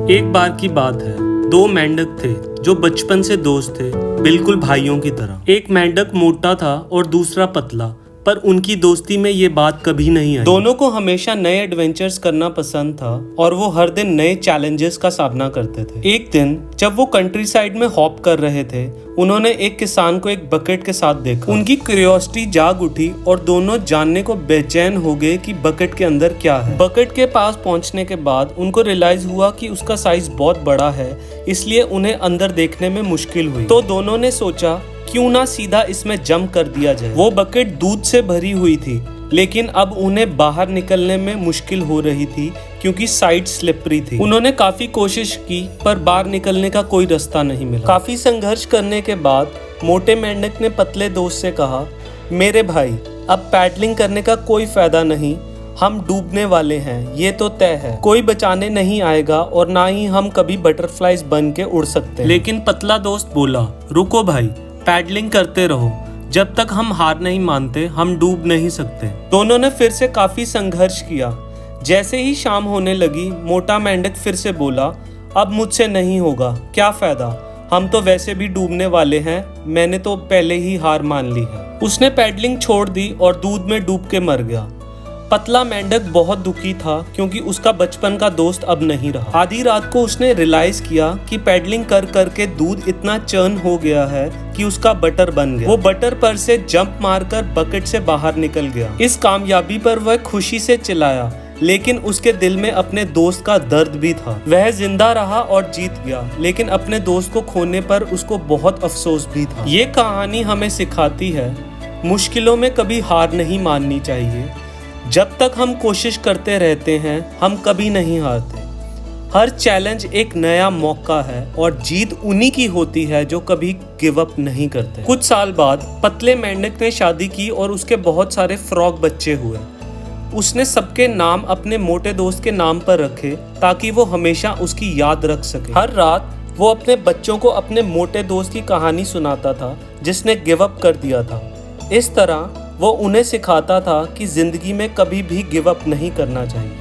एक बार की बात है, दो मेंढक थे जो बचपन से दोस्त थे, बिल्कुल भाइयों की तरह। एक मेंढक मोटा था और दूसरा पतला, पर उनकी दोस्ती में ये बात कभी नहीं आई। दोनों को हमेशा नए एडवेंचर्स करना पसंद था और वो हर दिन नए चैलेंजेस का सामना करते थे। एक दिन जब वो कंट्री साइड में हॉप कर रहे थे, उन्होंने एक किसान को एक बकेट के साथ देखा। उनकी क्यूरियोसिटी जाग उठी और दोनों जानने को बेचैन हो गए कि बकेट के अंदर क्या है। बकेट के पास पहुंचने के बाद उनको रियलाइज हुआ कि उसका साइज बहुत बड़ा है, इसलिए उन्हें अंदर देखने में मुश्किल हुई। तो दोनों ने सोचा क्यों ना सीधा इसमें जंप कर दिया जाए। वो बकेट दूध से भरी हुई थी, लेकिन अब उन्हें बाहर निकलने में मुश्किल हो रही थी क्योंकि साइड स्लिपरी थी। उन्होंने काफी कोशिश की पर बाहर निकलने का कोई रास्ता नहीं मिला। काफी संघर्ष करने के बाद मोटे मेंढक ने पतले दोस्त से कहा, मेरे भाई, अब पैडलिंग करने का कोई फायदा नहीं, हम डूबने वाले हैं, ये तो तय है। कोई बचाने नहीं आएगा और ना ही हम कभी बटरफ्लाइज बन के उड़ सकते हैं। लेकिन पतला दोस्त बोला, रुको भाई, पैडलिंग करते रहो, जब तक हम हार नहीं मानते हम डूब नहीं सकते। दोनों ने फिर से काफी संघर्ष किया। जैसे ही शाम होने लगी, मोटा मेंढक फिर से बोला, अब मुझसे नहीं होगा, क्या फायदा, हम तो वैसे भी डूबने वाले हैं, मैंने तो पहले ही हार मान ली है। उसने पैडलिंग छोड़ दी और दूध में डूब के मर गया। पतला मेंढक बहुत दुखी था क्योंकि उसका बचपन का दोस्त अब नहीं रहा। आधी रात को उसने रियलाइज किया कि पैडलिंग कर करके दूध इतना चर्न हो गया है कि उसका बटर बन गया। वो बटर पर से जंप मारकर बकेट से बाहर निकल गया। इस कामयाबी पर वह खुशी से चिल्लाया, लेकिन उसके दिल में अपने दोस्त का दर्द भी था। वह जिंदा रहा और जीत गया, लेकिन अपने दोस्त को खोने पर उसको बहुत अफसोस भी था। ये कहानी हमें सिखाती है, मुश्किलों में कभी हार नहीं माननी चाहिए। जब तक हम कोशिश करते रहते हैं, हम कभी नहीं हारते। हर चैलेंज एक नया मौका है और जीत उन्हीं की होती है जो कभी गिव अप नहीं करते। कुछ साल बाद पतले मेंढक ने शादी की और उसके बहुत सारे फ्रॉग बच्चे हुए। उसने सबके नाम अपने मोटे दोस्त के नाम पर रखे ताकि वो हमेशा उसकी याद रख सके। हर रात वो अपने बच्चों को अपने मोटे दोस्त की कहानी सुनाता था जिसने गिव अप कर दिया था। इस तरह वो उन्हें सिखाता था कि जिंदगी में कभी भी गिव अप नहीं करना चाहिए।